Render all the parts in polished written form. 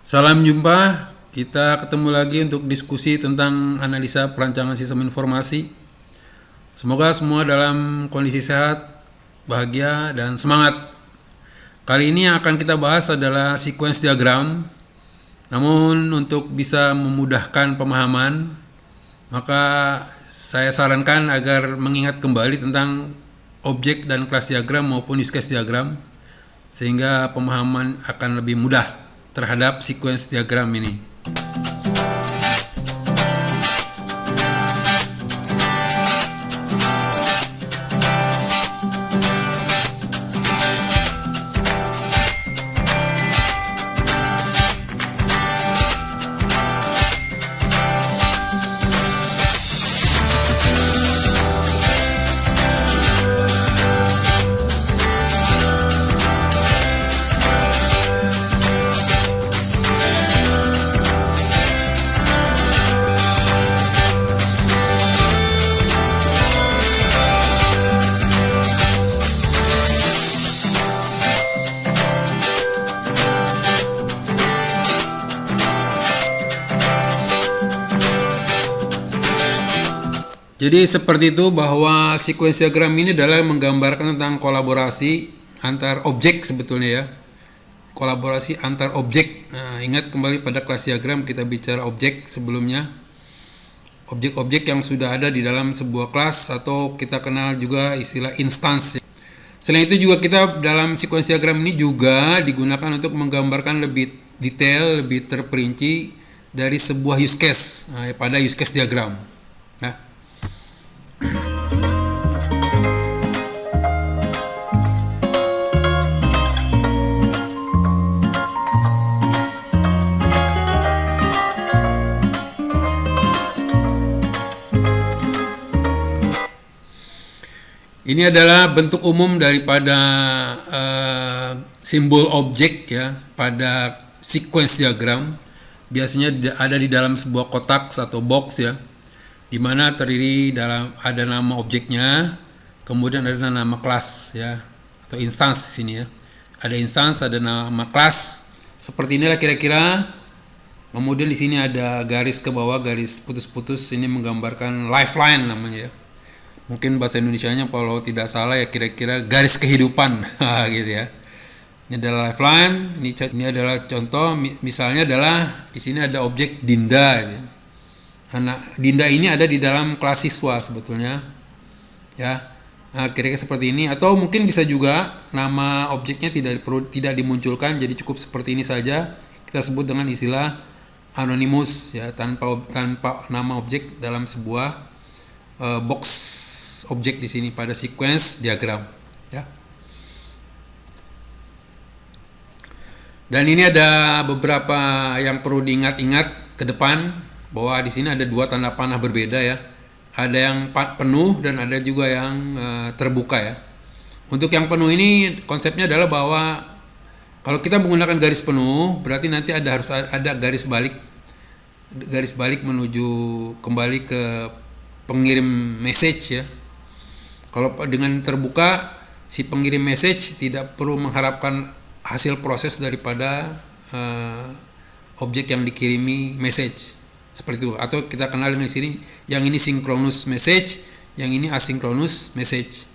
Salam jumpa, kita ketemu lagi untuk diskusi tentang analisa perancangan sistem informasi. Semoga semua dalam kondisi sehat, bahagia, dan semangat. Kali ini yang akan kita bahas adalah sequence diagram. Namun untuk bisa memudahkan pemahaman, maka saya sarankan agar mengingat kembali tentang objek dan kelas diagram maupun use case diagram, sehingga pemahaman akan lebih mudah terhadap sequence diagram ini. Jadi seperti itu, bahwa sequence diagram ini adalah menggambarkan tentang kolaborasi antar objek sebetulnya ya. Kolaborasi antar objek. Nah, ingat kembali pada kelas diagram kita bicara objek sebelumnya. Objek-objek yang sudah ada di dalam sebuah kelas atau kita kenal juga istilah instance. Selain itu juga kita dalam sequence diagram ini juga digunakan untuk menggambarkan lebih detail, lebih terperinci dari sebuah use case pada use case diagram. Nah, ini adalah bentuk umum daripada simbol objek ya pada sequence diagram. Biasanya ada di dalam sebuah kotak atau box ya, di mana terdiri dalam ada nama objeknya, kemudian ada nama kelas ya atau instance di sini ya. Ada instance, ada nama kelas. Seperti inilah kira-kira. Kemudian di sini ada garis ke bawah, garis putus-putus, ini menggambarkan lifeline namanya ya. Mungkin bahasa Indonesianya kalau tidak salah ya kira-kira garis kehidupan gitu ya. Ini adalah lifeline, ini adalah contoh, misalnya adalah di sini ada objek Dinda ya. Anak Dinda ini ada di dalam kelas siswa sebetulnya ya. Nah, kira-kira seperti ini, atau mungkin bisa juga nama objeknya tidak dimunculkan, jadi cukup seperti ini saja, kita sebut dengan istilah anonymous ya, tanpa nama objek dalam sebuah box objek di sini pada sequence diagram ya. Dan ini ada beberapa yang perlu diingat-ingat ke depan, bahwa di sini ada dua tanda panah berbeda ya. Ada yang penuh dan ada juga yang terbuka ya. Untuk yang penuh ini konsepnya adalah bahwa kalau kita menggunakan garis penuh, berarti nanti harus ada garis balik menuju kembali ke pengirim message ya. Kalau dengan terbuka, si pengirim message tidak perlu mengharapkan hasil proses daripada objek yang dikirimi message. Seperti itu, atau kita kenal dengan sini, yang ini synchronous message, yang ini asynchronous message.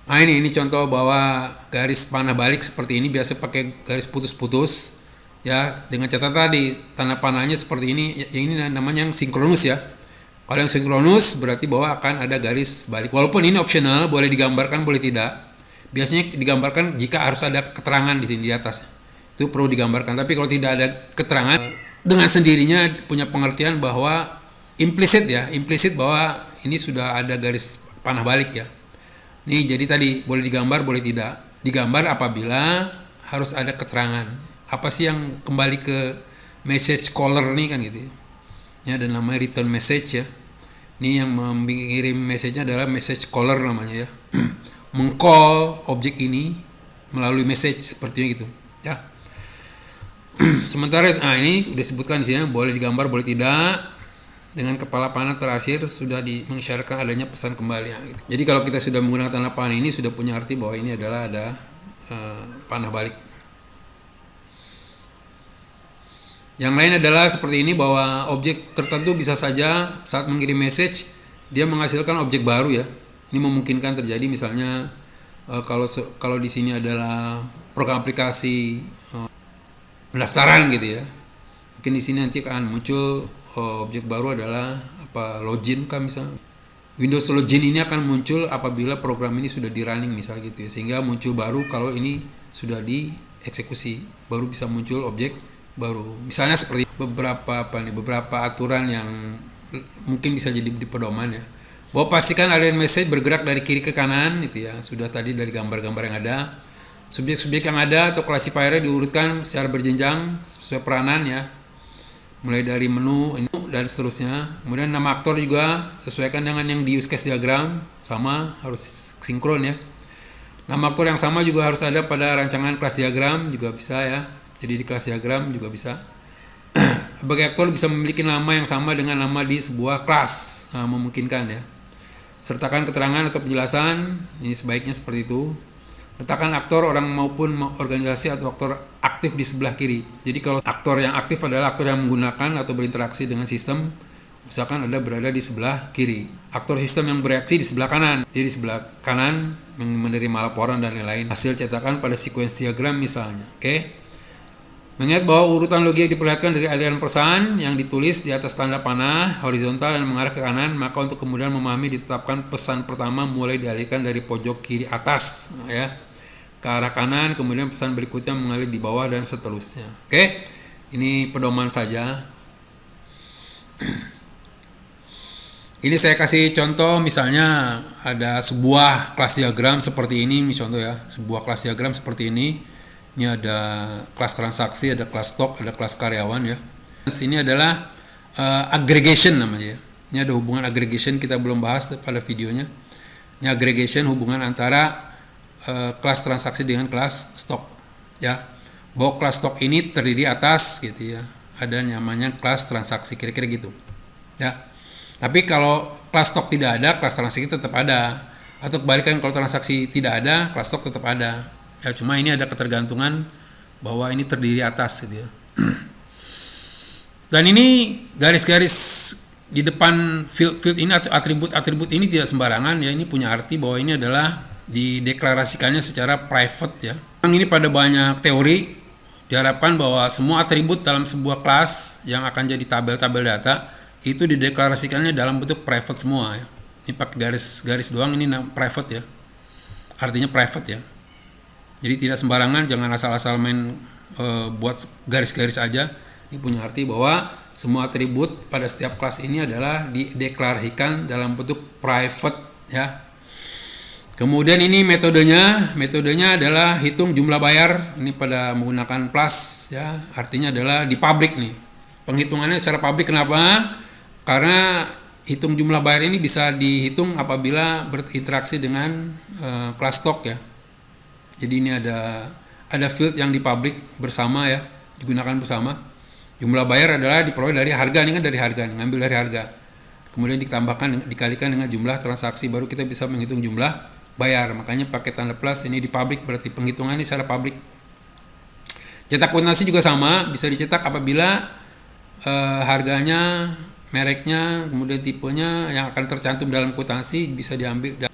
Nah, ini contoh bahwa garis panah balik seperti ini biasa pakai garis putus-putus ya, dengan catatan tadi tanda panahnya seperti ini. Yang ini namanya yang sinkronus ya. Kalau yang sinkronus berarti bahwa akan ada garis balik. Walaupun ini optional, boleh digambarkan boleh tidak. Biasanya digambarkan jika harus ada keterangan di sini di atas. Itu perlu digambarkan. Tapi kalau tidak ada keterangan, dengan sendirinya punya pengertian bahwa implisit bahwa ini sudah ada garis panah balik ya. Nih, jadi tadi boleh digambar boleh tidak. Digambar apabila harus ada keterangan. Apa sih yang kembali ke message caller nih kan gitu ya. Ini ada namanya return message ya. Ini yang mengirim message-nya adalah message caller namanya ya. Meng-call objek ini melalui message sepertinya gitu ya. Sementara ini disebutkan di sini boleh digambar boleh tidak. Dengan kepala panah terakhir sudah mengisyaratkan adanya pesan kembali ya, gitu. Jadi kalau kita sudah menggunakan tanda panah ini sudah punya arti bahwa ini adalah ada panah balik. Yang lain adalah seperti ini, bahwa objek tertentu bisa saja saat mengirim message dia menghasilkan objek baru ya. Ini memungkinkan terjadi, misalnya kalau di sini adalah program aplikasi pendaftaran gitu ya. Mungkin di sini nanti akan muncul objek baru adalah login kan, misalnya Windows login ini akan muncul apabila program ini sudah di running misalnya gitu ya, sehingga muncul baru kalau ini sudah dieksekusi, baru bisa muncul objek baru. Misalnya seperti beberapa aturan yang mungkin bisa jadi di pedoman ya, bahwa pastikan alien message bergerak dari kiri ke kanan gitu ya. Sudah tadi dari gambar-gambar yang ada, subjek-subjek yang ada atau classifiernya diurutkan secara berjenjang sesuai peranan ya, mulai dari menu dan seterusnya. Kemudian nama aktor juga sesuaikan dengan yang di use case diagram, sama, harus sinkron ya. Nama aktor yang sama juga harus ada pada rancangan kelas diagram juga bisa ya. Jadi di kelas diagram juga bisa. Bagi aktor bisa memiliki nama yang sama dengan nama di sebuah kelas, memungkinkan ya. Sertakan keterangan atau penjelasan, ini sebaiknya seperti itu. Letakkan aktor orang maupun organisasi atau aktor aktif di sebelah kiri. Jadi kalau aktor yang aktif adalah aktor yang menggunakan atau berinteraksi dengan sistem, misalkan ada berada di sebelah kiri. Aktor sistem yang bereaksi di sebelah kanan. Jadi di sebelah kanan menerima laporan dan lain-lain. Hasil cetakan pada sequence diagram misalnya. Oke. Mengingat bahwa urutan logi diperlihatkan dari aliran pesan yang ditulis di atas tanda panah horizontal dan mengarah ke kanan, maka untuk kemudian memahami ditetapkan pesan pertama mulai dialihkan dari pojok kiri atas ya ke arah kanan, kemudian pesan berikutnya mengalir di bawah dan seterusnya. Oke, ini pedoman saja. Ini saya kasih contoh, misalnya ada sebuah kelas diagram seperti ini, contoh ya, sebuah kelas diagram seperti ini. Ini ada kelas transaksi, ada kelas stok, ada kelas karyawan ya. Ini adalah aggregation namanya ya. Ini ada hubungan aggregation, kita belum bahas pada videonya. Ini aggregation, hubungan antara kelas transaksi dengan kelas stok ya. Bahwa kelas stok ini terdiri atas gitu ya, ada namanya kelas transaksi, kira-kira gitu ya. Tapi kalau kelas stok tidak ada, kelas transaksi tetap ada. Atau kebalikan, kalau transaksi tidak ada, kelas stok tetap ada ya. Cuma ini ada ketergantungan bahwa ini terdiri atas gitu ya. Dan ini garis-garis di depan field ini atau atribut ini tidak sembarangan ya. Ini punya arti bahwa ini adalah dideklarasikannya secara private ya. Ini pada banyak teori diharapkan bahwa semua atribut dalam sebuah kelas yang akan jadi tabel-tabel data itu dideklarasikannya dalam bentuk private semua ya. Ini pakai garis doang, ini private ya. Artinya private ya. Jadi tidak sembarangan, jangan asal-asal main buat garis-garis aja. Ini punya arti bahwa semua atribut pada setiap kelas ini adalah dideklarasikan dalam bentuk private ya. Kemudian ini metodenya adalah hitung jumlah bayar, ini pada menggunakan plus ya, artinya adalah di public nih. Penghitungannya secara public, kenapa? Karena hitung jumlah bayar ini bisa dihitung apabila berinteraksi dengan kelas stok ya. Jadi ini ada field yang di public bersama ya, digunakan bersama. Jumlah bayar adalah diperoleh dari harga, ini kan dari harga, ngambil dari harga. Kemudian dikalikan dengan jumlah transaksi, baru kita bisa menghitung jumlah bayar. Makanya pakai tanda plus, ini di public, berarti penghitungan ini secara public. Cetak akuntansi juga sama, bisa dicetak apabila harganya, mereknya, kemudian tipenya yang akan tercantum dalam akuntansi bisa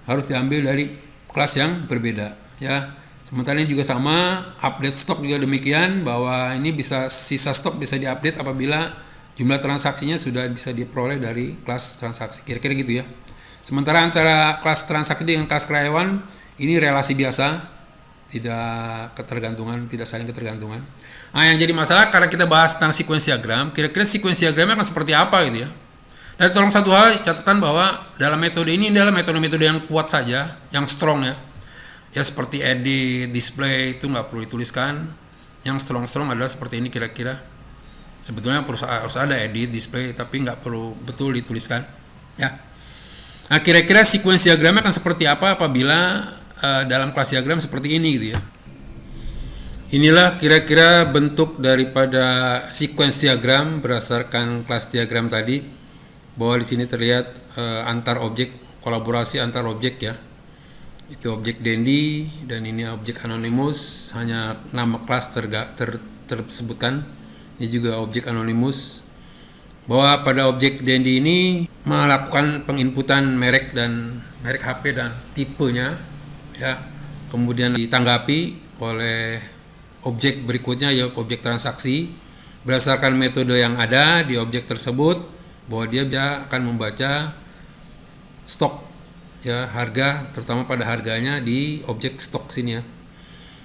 harus diambil dari kelas yang berbeda ya. Sementara ini juga sama, update stok juga demikian, bahwa ini bisa sisa stok bisa diupdate apabila jumlah transaksinya sudah bisa diperoleh dari kelas transaksi, kira-kira gitu ya. Sementara antara kelas transaksi dengan kelas karyawan ini relasi biasa, tidak ketergantungan, tidak saling ketergantungan. Nah, yang jadi masalah karena kita bahas tentang sequence diagram, kira-kira sequence diagramnya akan seperti apa gitu ya. Dan tolong satu hal, catatan bahwa dalam metode ini adalah metode-metode yang kuat saja, yang strong ya. Ya seperti edit, display itu nggak perlu dituliskan. Yang strong adalah seperti ini kira-kira. Sebetulnya harus ada edit, display, tapi nggak perlu betul dituliskan ya. Nah, kira-kira sequence diagramnya akan seperti apa apabila dalam kelas diagram seperti ini gitu ya. Inilah kira-kira bentuk daripada sequence diagram berdasarkan kelas diagram tadi, bahwa di sini terlihat antar objek, kolaborasi antar objek ya. Itu objek Dendi dan ini objek Anonymous, hanya nama kelas tersebutkan. Ini juga objek anonymous. Bahwa pada objek DND ini melakukan penginputan merek HP dan tipenya, ya. Kemudian ditanggapi oleh objek berikutnya, ya objek transaksi, berdasarkan metode yang ada di objek tersebut, bahwa dia akan membaca stok, ya, harga, terutama pada harganya di objek stok sini, ya.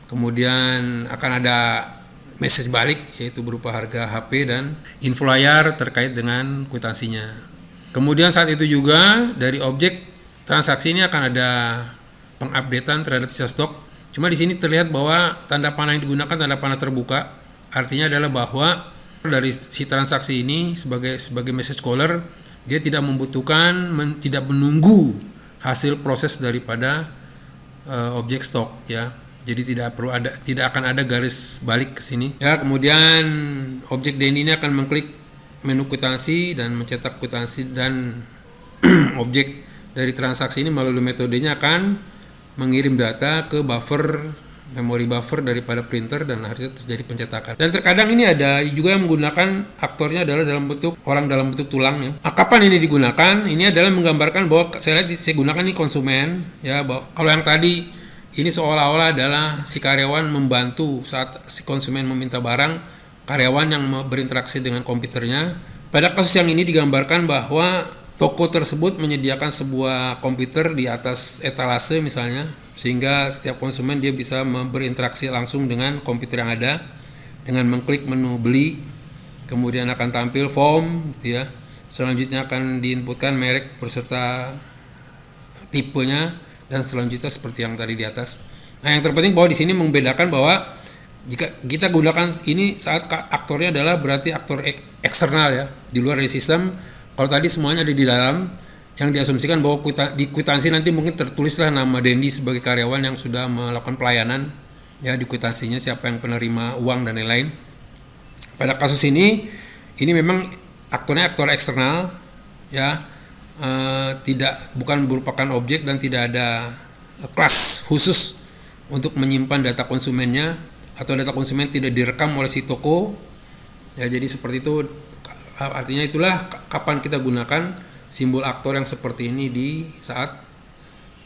Kemudian akan ada message balik, yaitu berupa harga HP dan info layar terkait dengan kwitansinya. Kemudian saat itu juga dari objek transaksi ini akan ada pengupdatean terhadap sisa stok. Cuma di sini terlihat bahwa tanda panah yang digunakan tanda panah terbuka, artinya adalah bahwa dari si transaksi ini sebagai message caller, dia tidak membutuhkan tidak menunggu hasil proses daripada objek stok, ya. Jadi tidak akan ada garis balik ke sini. Ya, kemudian objek DND ini akan mengklik menu kwitansi dan mencetak kwitansi, dan objek dari transaksi ini melalui metodenya akan mengirim data ke buffer, memori buffer daripada printer, dan akhirnya terjadi pencetakan. Dan terkadang ini ada juga yang menggunakan aktornya adalah dalam bentuk tulang, ya. Kapan ini digunakan? Ini adalah menggambarkan bahwa saya gunakan ini konsumen, ya. Bahwa kalau yang tadi ini seolah-olah adalah si karyawan membantu saat si konsumen meminta barang, karyawan yang berinteraksi dengan komputernya. Pada kasus yang ini digambarkan bahwa toko tersebut menyediakan sebuah komputer di atas etalase misalnya, sehingga setiap konsumen dia bisa berinteraksi langsung dengan komputer yang ada dengan mengklik menu beli, kemudian akan tampil form, gitu ya. Selanjutnya akan diinputkan merek beserta tipenya, dan selanjutnya seperti yang tadi di atas. Nah, yang terpenting bahwa di sini membedakan bahwa jika kita gunakan ini saat aktornya adalah berarti aktor eksternal, ya, di luar dari sistem. Kalau tadi semuanya ada di dalam, yang diasumsikan bahwa di kwitansi nanti mungkin tertulislah nama Dendi sebagai karyawan yang sudah melakukan pelayanan, ya, di kwitansinya siapa yang penerima uang dan lain-lain. Pada kasus ini memang aktornya aktor eksternal, ya. Bukan merupakan objek dan tidak ada kelas khusus untuk menyimpan data konsumennya, atau data konsumen tidak direkam oleh si toko, ya. Jadi seperti itu, artinya itulah kapan kita gunakan simbol aktor yang seperti ini di saat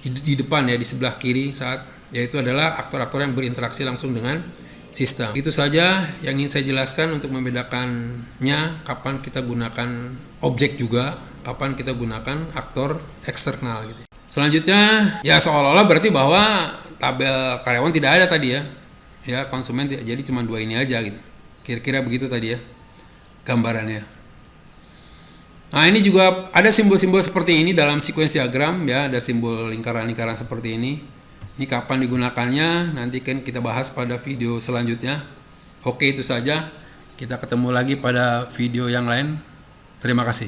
di depan, ya, di sebelah kiri, saat yaitu adalah aktor-aktor yang berinteraksi langsung dengan sistem. Itu saja yang ingin saya jelaskan untuk membedakannya kapan kita gunakan objek juga, kapan kita gunakan aktor eksternal, gitu. Selanjutnya, ya, seolah-olah berarti bahwa tabel karyawan tidak ada tadi, ya. Ya, konsumen jadi cuma dua ini aja, gitu. Kira-kira begitu tadi, ya, gambarannya. Nah, ini juga ada simbol-simbol seperti ini dalam sequence diagram, ya, ada simbol lingkaran-lingkaran seperti ini. Ini kapan digunakannya nanti kan kita bahas pada video selanjutnya. Oke, itu saja. Kita ketemu lagi pada video yang lain. Terima kasih.